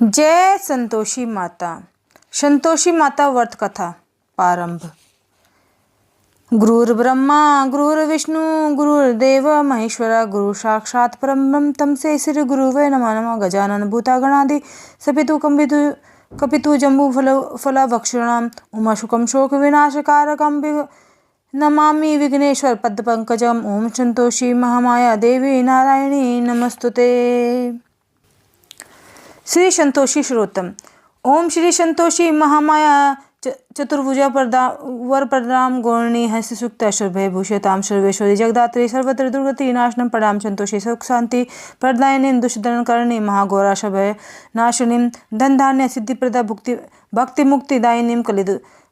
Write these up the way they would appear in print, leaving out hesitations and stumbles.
जय संतोषी माता। संतोषी माता व्रत कथा प्रारंभ। गुरुर्ब्रह्मा गुरुर्विष्णु गुरुर्देव महेश्वरा गुरु साक्षात् परब्रह्म तमसे श्री गुरुवे नमः। नमः गजानन भूतागणादि सपितु कपितु जम्बू फलभक्षणाम उमाशुकम शोक विनाशकारकम नमामि विघ्नेश्वर पद्मपंकजम। ओम संतोषी महामाया देवी नारायणी नमस्तुते। श्री संतोषी श्रोतम। ओम श्री संतोषी महामाया चतुर्भुजा वर प्रदाम गौरणी हंस सुक्त शुभे भूषताम सर्वेश्वरी जगदात्री सर्वत्र दुर्गति नाशनम प्रणाम संतोषी सुख शांति प्रदायिनी दुष्टन करणी महागौरा शभय नाशिनी धन धान्य सिद्धि प्रदा भक्ति मुक्ति दायिनी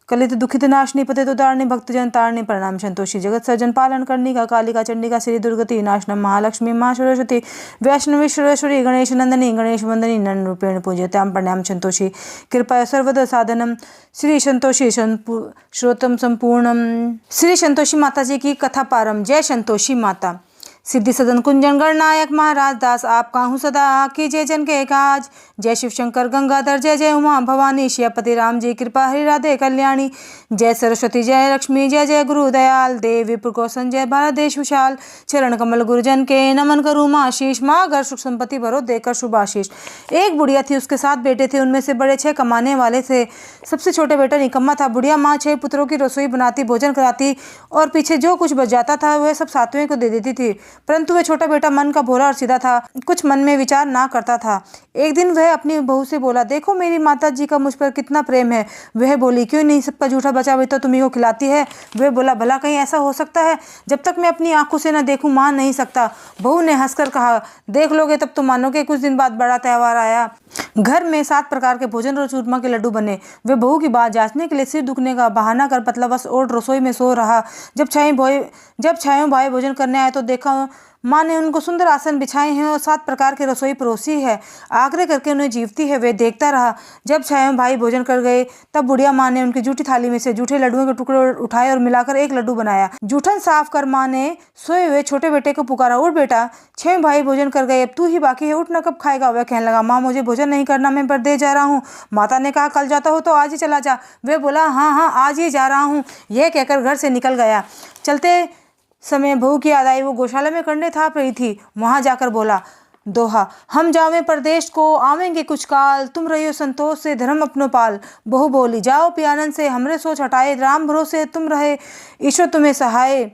कलित दुखित नाशनी पतित उदारणी भक्तजन तारणी प्रणाम संतोषी जगत सर्जन पालन करनी का कालिका चंडिका श्री दुर्गति नाशनम महालक्ष्मी महासरस्वती वैष्णवी सुरेश्वरी गणेश नंदनी गणेश वंदनी नन रूपेण पूज्यताम प्रणाम संतोषी कृपया सर्वदा साधनम। श्री संतोषी श्रोतम संपूर्णम। श्री संतोषी माता जी की कथा प्रारंभ। जय संतोषी माता। सिद्धि सदन कुंजन गणनायक महाराज दास आप काहू सदा कीजिए जन के काज। जय शिव शंकर गंगाधर जय जय उमा भवानी शिवपति राम जी कृपा हरि राधे कल्याणी। जय सरस्वती जय लक्ष्मी जय जय गुरु दयाल देव विप्र को संजय भारत देश विशाल। चरण कमल गुरुजन के नमन करूँ माँ आशीष माँ घर सुख संपत्ति भरो देकर शुभ आशीष। एक बुढ़िया थी, उसके 7 बेटे थे, उनमें से बड़े 6 कमाने वाले थे, सबसे छोटे बेटा निकम्मा था। बुढ़िया माँ 6 पुत्रों की रसोई बनाती भोजन कराती और पीछे जो कुछ बच जाता था वह सब 7वें को दे देती थी। परंतु वह छोटा बेटा मन का भोला और सीधा था, कुछ मन में विचार ना करता था। एक दिन वह अपनी बहू से बोला, देखो मेरी माता जी का मुझ पर कितना प्रेम है। वह बोली, क्यों नहीं, सबका जूठा बचा हुआ तो तुम्ही को खिलाती है। वह बोला, भला कहीं ऐसा हो सकता है, जब तक मैं अपनी आंखों से न देखूं मान नहीं सकता। बहू ने हंसकर कहा, देख लोगे तब तो मानोगे। कुछ दिन बाद बड़ा त्योहार आया। घर में 7 प्रकार के भोजन और चूरमा के लड्डू बने। वे बहू की बात जांचने के लिए सिर दुखने का बहाना कर पतलावश और रसोई में सो रहा। जब छायों भाई भोजन करने आए तो देखा माँ ने उनको सुंदर आसन बिछाए हैं और 7 प्रकार की रसोई परोसी है। आग्रह करके उन्हें जीवती है। वे देखता रहा। जब छायों भाई भोजन कर गए तब बुढ़िया माँ ने उनकी जूठी थाली में से जूठे लड्डुओं के टुकड़े उठाए और मिलाकर एक लड्डू बनाया। जूठन साफ कर माँ ने सोए हुए छोटे बेटे को पुकारा, उठ बेटा, 6 भाई भोजन कर गए, अब तू ही बाकी है, उठ ना, कब खाएगा। वह कहने लगा, माँ मुझे भोजन नहीं करना, मैं परदेश जा रहा हूँ। माता ने कहा, कल जाता हो तो आज ही चला जा। वह बोला, हाँ हाँ आज ही जा रहा हूँ। यह कहकर घर से निकल गया। चलते समय बहू की याद आई। वो गौशाला में कंडे थाप रही थी। वहां जाकर बोला, दोहा, हम जावे परदेश को आवेंगे कुछ काल, तुम रहियो संतोष से धर्म अपनो पाल। बहू बोली, जाओ पियानन से हमरे सोच हटाए, राम भरोसे तुम रहे ईश्वर तुम्हें सहाय।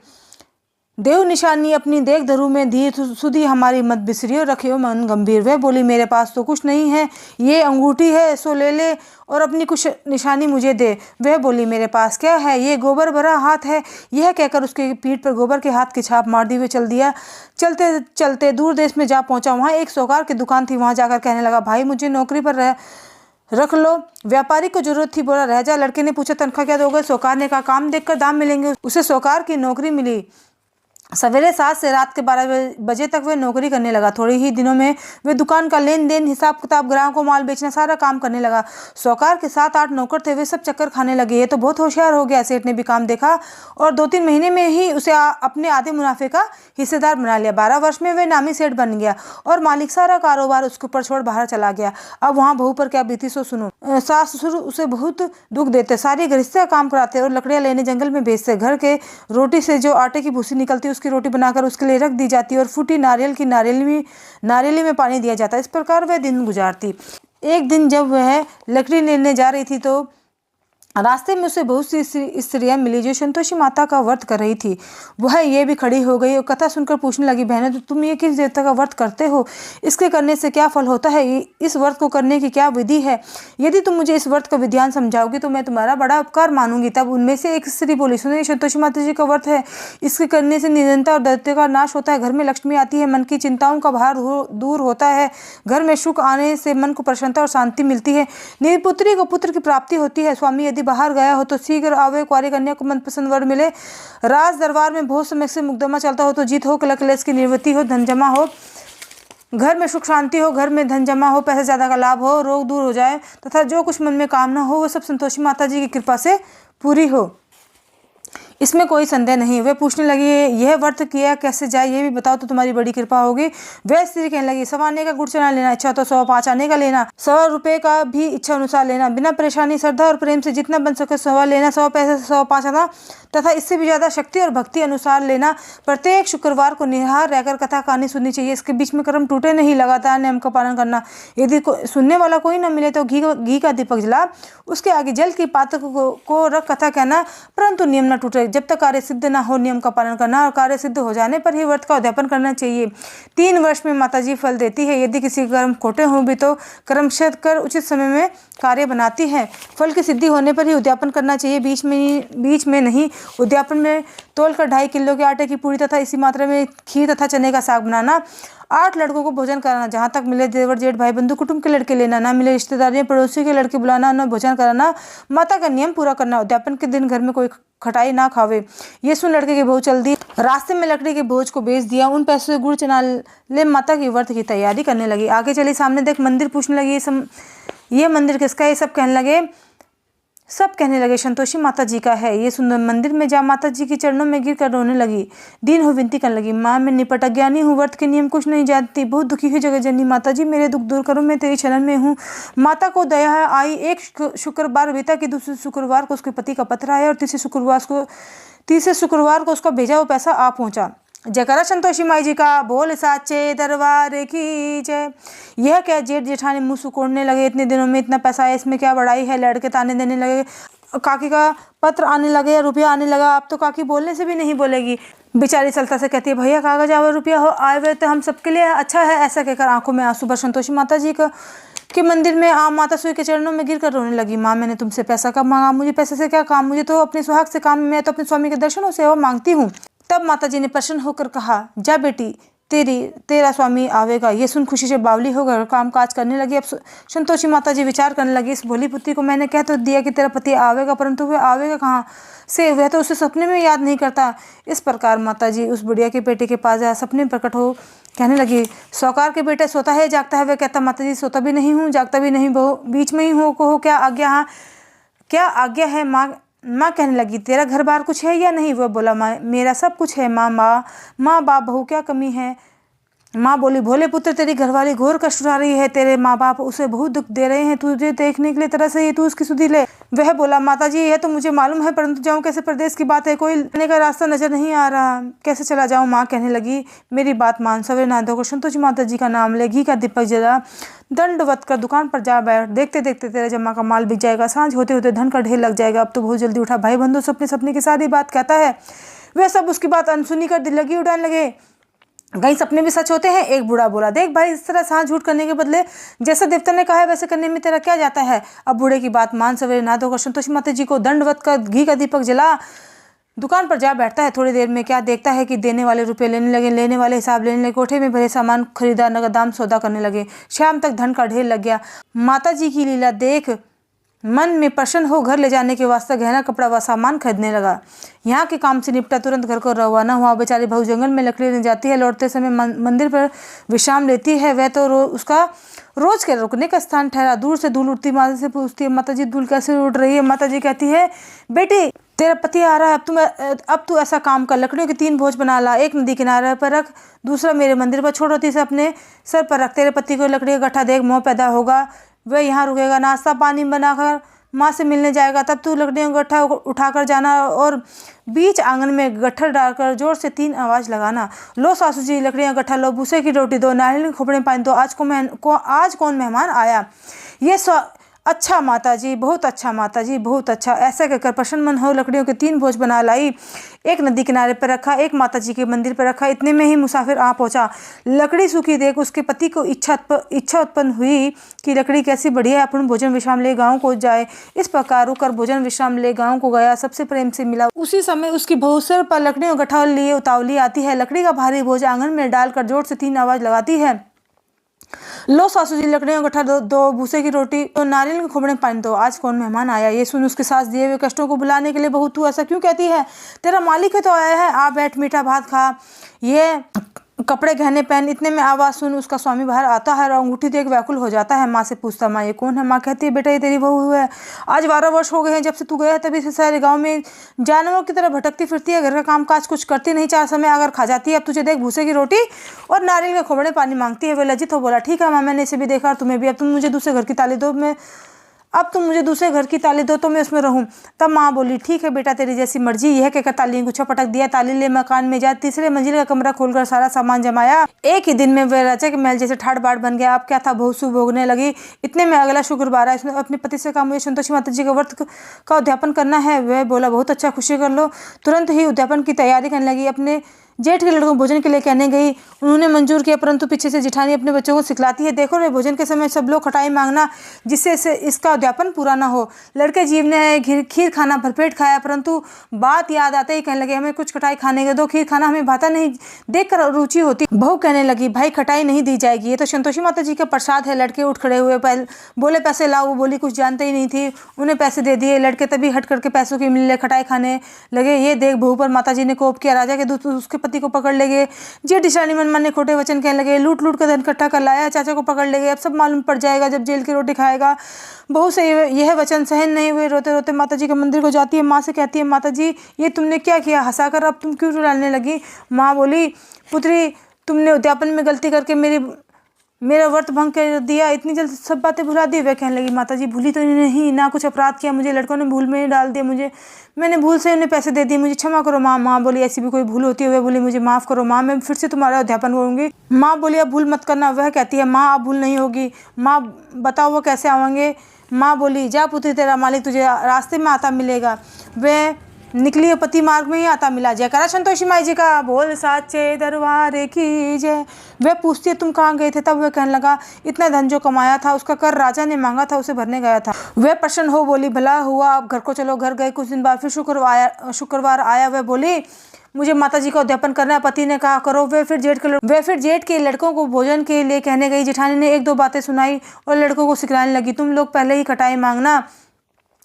देव निशानी अपनी देख धरू में धी सुधी हमारी मत बिसरियो, रखियो मन गंभीर। वह बोली, मेरे पास तो कुछ नहीं है, ये अंगूठी है सो ले ले और अपनी कुछ निशानी मुझे दे। वह बोली, मेरे पास क्या है, ये गोबर भरा हाथ है। यह कहकर उसके पीठ पर गोबर के हाथ की छाप मार दी। हुए चल दिया। चलते चलते दूर देश में जा पहुंचा। वहाँ एक सोकार की दुकान थी। वहाँ जाकर कहने लगा, भाई मुझे नौकरी पर रख लो। व्यापारी को जरूरत थी, बोला रह जा। लड़के ने पूछा, तनख्वाह क्या दोगे। सोकार ने कहा, काम देखकर दाम मिलेंगे। उसे सोकार की नौकरी मिली। सवेरे 7 से रात के 12 बजे तक वह नौकरी करने लगा। थोड़े ही दिनों में वह दुकान का लेन देन, हिसाब किताब, ग्राहकों को माल बेचना, सारा काम करने लगा। साहूकार के 7-8 नौकर थे, वे सब चक्कर खाने लगे। ये तो बहुत होशियार हो गया। सेठ ने भी काम देखा और 2-3 महीने में ही उसे अपने आधे मुनाफे का हिस्सेदार बना लिया। 12 वर्ष में वह नामी सेठ बन गया और मालिक सारा कारोबार उसके ऊपर छोड़ बाहर चला गया। अब वहाँ बहू पर क्या बीती सो सुनो। सास ससुर उसे बहुत दुख देते, सारी गृहस्थी का काम कराते और लकड़ियाँ लेने जंगल में भेजते। घर के रोटी से जो आटे की भूसी निकलती उसकी रोटी बनाकर उसके लिए रख दी जाती और फूटी नारियल की नारियली में पानी दिया जाता। इस प्रकार वह दिन गुजारती। एक दिन जब वह लकड़ी लेने जा रही थी तो रास्ते में उसे बहुत सी स्त्रियां मिली जो संतोषी माता का व्रत कर रही थी। वह ये भी खड़ी हो गई और कथा सुनकर पूछने लगी, बहनों तो तुम ये किस देवता का व्रत करते हो, इसके करने से क्या फल होता है, इस व्रत को करने की क्या विधि है। यदि तुम मुझे इस व्रत का विधान समझाओगी तो मैं तुम्हारा बड़ा उपकार मानूंगी। तब उनमें से एक स्त्री बोली, सुनिए, संतोषी माता जी का व्रत है, इसके करने से निरंतर और दैत्य का नाश होता है, घर में लक्ष्मी आती है, मन की चिंताओं का भार दूर होता है, घर में सुख आने से मन को प्रसन्नता और शांति मिलती है, निपुत्री को पुत्र की प्राप्ति होती है, स्वामी यदि बाहर गया हो तो शीघ्र आवे, कुंवारी कन्या को मनपसंद वर मिले, राज दरबार में बहुत समय से मुकदमा चलता हो तो जीत हो, कलह की निवृत्ति हो, धन जमा हो, घर में सुख शांति हो, घर में धन जमा हो, पैसे ज्यादा का लाभ हो, रोग दूर हो जाए तथा जो कुछ मन में कामना हो वह सब संतोषी माता जी की कृपा से पूरी हो। इसमें कोई संदेह नहीं। वे पूछने लगी, यह व्रत किया कैसे जाए, ये भी बताओ तो तुम्हारी बड़ी कृपा होगी। वह स्त्री कहने लगी, 100 आने का गुड़ चना लेना, अच्छा तो 105 आने का लेना, 100 रुपये का भी इच्छा अनुसार लेना, बिना परेशानी श्रद्धा और प्रेम से जितना बन सके 100 लेना, 100 पैसे 105 आना, तथा इससे भी ज़्यादा शक्ति और भक्ति अनुसार लेना। प्रत्येक शुक्रवार को निहार रहकर कथा कहानी सुननी चाहिए, इसके बीच में कर्म टूटे नहीं, लगातार नियम का पालन करना। यदि सुनने वाला कोई न मिले तो घी का दीपक जला, उसके आगे जल की पात्र को रख कथा कहना, परंतु नियम न टूटे। जब तक कार्य सिद्ध न हो नियम का पालन करना, और कार्य सिद्ध हो जाने पर ही व्रत का उद्यापन करना चाहिए। 3 वर्ष में माताजी फल देती है। यदि किसी कर्म खोटे हों भी तो कर्मशत कर उचित समय में कार्य बनाती है। फल की सिद्धि होने पर ही उद्यापन करना चाहिए, बीच में नहीं। उद्यापन में तोलकर 2.5 किलो के आटे की पूरी तथा इसी मात्रा में खीर तथा चने का साग बनाना। 8 लड़कों को भोजन कराना, जहाँ तक मिले देवर जेठ भाई बंधु कुटुंब के लड़के लेना, ना मिले रिश्तेदारियों पड़ोसी के लड़के बुलाना, न भोजन कराना। माता का नियम पूरा करना, उद्यापन के दिन घर में कोई खटाई ना खावे। ये सुन लड़के की बहू चल दी, रास्ते में लकड़ी के बोझ को बेच दिया, उन पैसों से गुड़ चना ले माता की व्रत की तैयारी करने लगी। आगे चली, सामने देख मंदिर, पूछने लगी, ये मंदिर किसका है? सब कहने लगे संतोषी माता जी का है। ये सुंदर मंदिर में जा माता जी के चरणों में गिर कर रोने लगी। दीन हो विनती करने लगी, माँ मैं निपट अज्ञानी हूँ, व्रत के नियम कुछ नहीं जानती, बहुत दुखी हुई जगत जननी, माता जी मेरे दुख दूर करो, मैं तेरी शरण में हूँ। माता को दया आई। एक शुक्रवार बीता कि दूसरे शुक्रवार को उसके पति का पत्र आया, और तीसरे शुक्रवार को उसका भेजा हुआ पैसा आ पहुँचा। जयकारा संतोषी माई जी का, बोल साचे दरबार की जय। यह क्या, जेठ जेठानी मुंह सुकोड़ने लगे, इतने दिनों में इतना पैसा है, इसमें क्या बड़ाई है। लड़के ताने देने लगे, काकी का पत्र आने लगे या रुपया आने लगा। अब तो काकी बोलने से भी नहीं बोलेगी। बेचारी सलता से कहती है, भैया कागज आवे रुपया हो आए हुए तो हम सबके लिए अच्छा है। ऐसा कहकर आंखों में आंसू भर संतोषी माता जी के मंदिर में माता सुई के चरणों में गिर कर रोने लगी। माँ मैंने तुमसे पैसा कब मांगा, मुझे पैसे से क्या काम, मुझे तो अपने सुहाग से काम, मैं तो अपने स्वामी के दर्शन और सेवा मांगती हूँ। तब माताजी ने प्रसन्न होकर कहा, जा बेटी तेरा स्वामी आवेगा। ये सुन खुशी से बावली होकर काम काज करने लगी। अब संतोषी माताजी विचार करने लगी, इस भोली पुत्री को मैंने कह तो दिया कि तेरा पति आवेगा, परंतु वह आवेगा कहाँ से, वह तो उसे सपने में याद नहीं करता। इस प्रकार माताजी उस बुढ़िया के बेटे के पास सपने में प्रकट हो कहने लगी, सौकार के बेटे सोता है जागता है। वह कहता, माताजी सोता भी नहीं हूँ जागता भी नहीं, बहू बीच में ही हो क्या आज्ञा है। माँ कहने लगी, तेरा घर बार कुछ है या नहीं? वह बोला, माँ मेरा सब कुछ है माँ बाप बहू क्या कमी है। माँ बोली, भोले पुत्र तेरी घरवाली घोर कष्ट उठा रही है, तेरे माँ बाप उसे बहुत दुख दे रहे हैं, तुझे देखने के लिए तरह से तू उसकी सुधि ले। वह बोला, माताजी यह तो मुझे मालूम है, परंतु जाऊँ कैसे, प्रदेश की बात है, कोई जाने का रास्ता नजर नहीं आ रहा, कैसे चला जाऊँ। माँ कहने लगी, मेरी बात मान, सवेरे नहा धोकर संतोषी माता जी का नाम ले, घी का दीपक जला, दंडवत कर दुकान पर जा बैठ, देखते देखते तेरे जमा का माल बिक जाएगा, सांझ होते होते धन का ढेर लग जाएगा। अब तो बहुत जल्दी उठा, भाई बंधु सपने की सारी बात कहता है। वह सब उसकी बात अनसुनी कर दिल्लगी उड़ाने लगे। कई सपने भी सच होते हैं। एक बूढ़ा बोला, देख भाई, इस तरह सांझ झूठ करने के बदले जैसा देवता ने कहा है वैसे करने में तेरा क्या जाता है। अब बूढ़े की बात मान, सवेरे नहा धोकर संतोषी माता जी को दंडवत कर घी का दीपक जला दुकान पर जा बैठता है। थोड़ी देर में क्या देखता है कि देने वाले रुपये लेने लगे, लेने वाले हिसाब लेने लगे, कोठे में भरे सामान खरीदा, नगद दाम सौदा करने लगे। शाम तक धन का ढेर लग गया। माता जी की लीला देख मन में प्रसन्न हो घर ले जाने के वास्ते गहना कपड़ा व सामान खरीदने लगा। यहाँ के काम से निपटा तुरंत घर को रवाना हुआ। बेचारी बहू जंगल में लकड़ी लेने जाती है, लौटते समय मंदिर पर विश्राम लेती है। वह तो उसका रोज के रुकने का स्थान ठहरा। दूर से धूल उड़ती माता से पूछती है, माता जी धूल कैसे उड़ रही है। माता जी कहती है, बेटी तेरा पति आ रहा है, अब तू ऐसा काम कर, लकड़ियों के 3 बोझ बना ला, एक नदी किनारे पर रख, दूसरा मेरे मंदिर पर छोड़, से अपने सर पर रख। तेरे पति को लकड़ी का गट्ठा देख मोह पैदा होगा, वह यहाँ रुकेगा, नाश्ता पानी बनाकर माँ से मिलने जाएगा। तब तू लकड़ियों का गट्ठा उठाकर जाना और बीच आंगन में गट्ठर डालकर जोर से 3 आवाज़ लगाना, लो सासू जी लकड़ियाँ गट्ठा लो, भूसे की रोटी दो, नारियल के खोपड़े पानी दो, आज कौन मेहमान आया। ये अच्छा माता जी, बहुत अच्छा माता जी, बहुत अच्छा। ऐसा कहकर प्रसन्न मन हो लकड़ियों के 3 बोझ बना लाई, एक नदी किनारे पर रखा, एक माता जी के मंदिर पर रखा। इतने में ही मुसाफिर आ पहुंचा। लकड़ी सूखी देख उसके पति को इच्छा उत्पन्न हुई कि लकड़ी कैसी बढ़िया है, अपन भोजन विश्राम ले गाँव को जाए। इस प्रकार रुकर भोजन विश्राम ले गाँव को गया, सबसे प्रेम से मिला। उसी समय उसकी बहू सिर पर लकड़ियों गट्ठा लिए उतावली आती है। लकड़ी का भारी बोझ आंगन में डालकर जोर से 3 आवाज़ लगाती है, लो सासू जी लकड़ियों का गट्ठा दो, भूसे की रोटी तो, नारियल के खोपड़े पानी दो, आज कौन मेहमान आया। ये सुन उसके सास दिए हुए कष्टों को बुलाने के लिए, बहू तू ऐसा क्यों कहती है, तेरा मालिक है तो आया है, आ बैठ मीठा भात खा। ये कपड़े गहने पहन। इतने में आवाज़ सुन उसका स्वामी बाहर आता है और अंगूठी देख व्याकुल हो जाता है। माँ से पूछता, माँ ये कौन है? माँ कहती है, बेटा ये तेरी बहू है। आज 12 वर्ष हो गए हैं जब से तू गया है, तभी से सारे गाँव में जानवरों की तरह भटकती फिरती है, घर का काम काज कुछ करती नहीं, 4 समय अगर खा जाती है। अब तुझे देख भूसे की रोटी और नारियल के खोबड़े पानी मांगती है। वे लज्जित हो बोला, ठीक है माँ, मैंने इसे भी देखा और तुम्हें भी। अब तुम मुझे दूसरे घर की ताली दो, तो मैं उसमें रहूं। तब माँ बोली, ठीक है बेटा, तेरी जैसी मर्जी। यह कहकर ताली गुच्छा पटक दिया। ताली ले मकान में जा 3रे मंजिल का कमरा खोलकर सारा सामान जमाया। एक ही दिन में वह राजा के महल जैसे ठाट बाट बन गया। अब क्या था, बहुत सु भोगने लगी। इतने में अगला शुक्रवार आया। उसने अपने पति से कहा, मुझे संतोषी माता जी का व्रत का उद्यापन करना है। वह बोला, बहुत अच्छा, खुशी कर लो। तुरंत ही उद्यापन की तैयारी करने लगी। अपने जेठ के लड़कों भोजन के लिए कहने गई। उन्होंने मंजूर किया, परंतु पीछे से जिठानी अपने बच्चों को सिखलाती है, देखो रे, भोजन के समय सब लोग खटाई मांगना, जिससे इसका उद्यापन पूरा ना हो। लड़के जीव ने खीर खाना भरपेट खाया, परंतु बात याद आते ही कहने लगे, हमें कुछ खटाई खाने के दो, खीर खाना हमें भाता नहीं, देखकर रुचि होती। बहू कहने लगी, भाई खटाई नहीं दी जाएगी, ये तो संतोषी माता जी का प्रसाद है। लड़के उठ खड़े हुए, बोले पैसे लाओ। वो बोली कुछ जानते ही नहीं थी। उन्हें पैसे दे दिए। लड़के तभी हट करके पैसों की मिलने खटाई खाने लगे। ये देख बहू पर माता जी ने कोप किया। राजा के दूत उसके पति को पकड़ ले गए। जेठ डिशानी मन मन ने खोटे वचन कहने लगे, लूट लूट कर धन इकट्ठा कर लाया, चाचा को पकड़ ले गए। अब सब मालूम पड़ जाएगा जब जेल की रोटी खाएगा। बहू से यह वचन सहन नहीं हुए। रोते रोते माता जी के मंदिर को जाती है। माँ से कहती है, माता जी ये तुमने क्या किया? हंसाकर अब तुम क्यों रुलाने लगी? माँ बोली, पुत्री तुमने उद्यापन में गलती करके मेरा व्रत भंग कर दिया, इतनी जल्द सब बातें भुला दी। वह कहने लगी, माता जी भूली तो नहीं, ना कुछ अपराध किया, मुझे लड़कों ने भूल में डाल दिया, मैंने भूल से उन्हें पैसे दे दिए, मुझे क्षमा करो माँ। माँ बोली, ऐसी भी कोई भूल होती है? वह बोली, मुझे माफ़ करो माँ, मैं फिर से तुम्हारा अध्यापन करूँगी। माँ बोली, अब भूल मत करना। वह कहती है, माँ अब भूल नहीं होगी। माँ बताओ वो कैसे आवेंगे? माँ बोली, जा पुत्री, तेरा मालिक तुझे रास्ते में आता मिलेगा। वह निकली और पति मार्ग में ही आता मिला। जयकारा संतोषी माई जी का, बोल साचे दरबार की जय। वह पूछती है, तुम कहाँ गए थे? तब वह कहने लगा, इतना धन जो कमाया था उसका कर राजा ने मांगा था, उसे भरने गया था। वह प्रसन्न हो बोली, भला हुआ, अब घर को चलो। घर गए। कुछ दिन बाद फिर शुक्रवार आया। वह बोली, मुझे माता जी का उद्यापन करना है। पति ने कहा, करो। वे फिर जेठ के लड़कों को भोजन के लिए कहने गई। जेठानी ने 1-2 बातें सुनाई और लड़कों को सिखलाने लगी, तुम लोग पहले ही खटाई मांगना।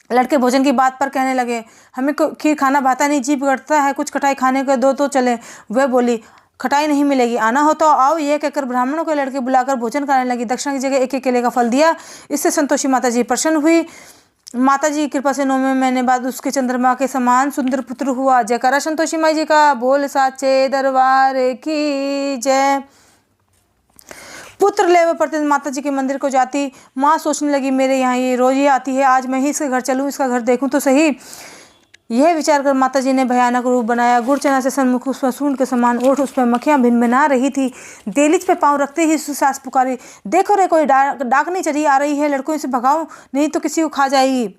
लड़के भोजन की बात पर कहने लगे, हमें खीर खाना भाता नहीं, जी बिगड़ता है, कुछ खटाई खाने को दो तो चले। वह बोली, खटाई नहीं मिलेगी, आना हो तो आओ। यह कहकर ब्राह्मणों के लड़के बुलाकर भोजन कराने लगी। दक्षिणा की जगह 1-1 केले का फल दिया। इससे संतोषी माता जी प्रसन्न हुई। माता जी की कृपा से 9वें महीने बाद उसके चंद्रमा के समान सुंदर पुत्र हुआ। जयकारा संतोषी माई जी का, बोल साचे दरबार की जय। पुत्र ले वह प्रतिदिन माता जी के मंदिर को जाती। माँ सोचने लगी, मेरे यहाँ ये रोज ही आती है, आज मैं ही इसके घर चलूँ, इसका घर देखूँ तो सही। यह विचार कर माता जी ने भयानक रूप बनाया। गुड़ चना से सन्मुख उस पर सूंड के समान ओठ, उस पर मक्खियाँ भिनभिना रही थी। देलीच पे पाँव रखते ही सास पुकारी, देखो रे, कोई डाकनी चढ़ी आ रही है, लड़कों से भगाओ नहीं तो किसी को खा जाएगी।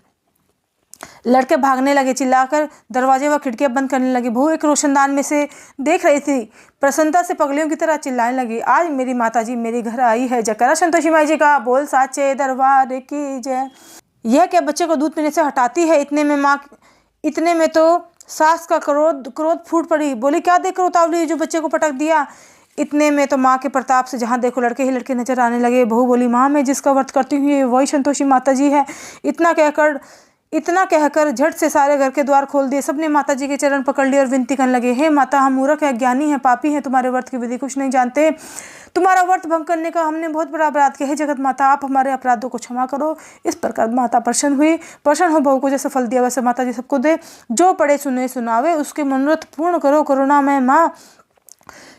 लड़के भागने लगे। चिल्लाकर दरवाजे व खिड़कियां बंद करने लगे। बहू एक रोशनदान में से देख रही थी। प्रसन्नता से पगलियों की तरह चिल्लाने लगी, आज मेरी माता जी मेरे घर आई है। जयकारा संतोषी माई जी का, बोल साचे दरबार की जय। यह क्या बच्चे को दूध पीने से हटाती है? इतने में तो सास का क्रोध फूट पड़ी। बोली, क्या देखकर उतावली जो बच्चे को पटक दिया? इतने में तो माँ के प्रताप से जहाँ देखो लड़के ही लड़के नजर आने लगे। बहू बोली, माँ मैं जिसका व्रत करती हूँ वही संतोषी माता जी है। इतना कहकर झट से सारे घर के द्वार खोल दिए। सबने माता जी के चरण पकड़ लिए और विनती करने लगे, हे माता, हम मूर्ख हैं, ज्ञानी हैं, पापी हैं, तुम्हारे व्रत की विधि कुछ नहीं जानते। तुम्हारा व्रत भंग करने का हमने बहुत बड़ा अपराध किया है। जगत माता, आप हमारे अपराधों को क्षमा करो। इस प्रकार माता प्रसन्न हुई। प्रसन्न हो बहू को जैसे फल दिया वैसे माता जी सबको दे। जो पढ़े सुने सुनावे उसके मनोरथ पूर्ण करो। करुणामय माँ,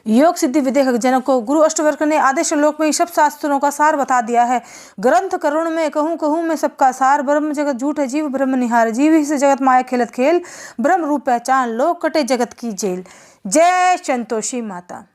योग सिद्धि विदेहक जनक को गुरु अष्टवक्र ने आधे श्लोक में सब शास्त्रों का सार बता दिया है। ग्रंथ करुण में कहूँ मैं सबका सार। ब्रह्म जगत झूठ है, जीव ब्रह्म निहार। जीव ही से जगत माया खेलत खेल। ब्रह्म रूप पहचान, लोक कटे जगत की जेल। जय संतोषी माता।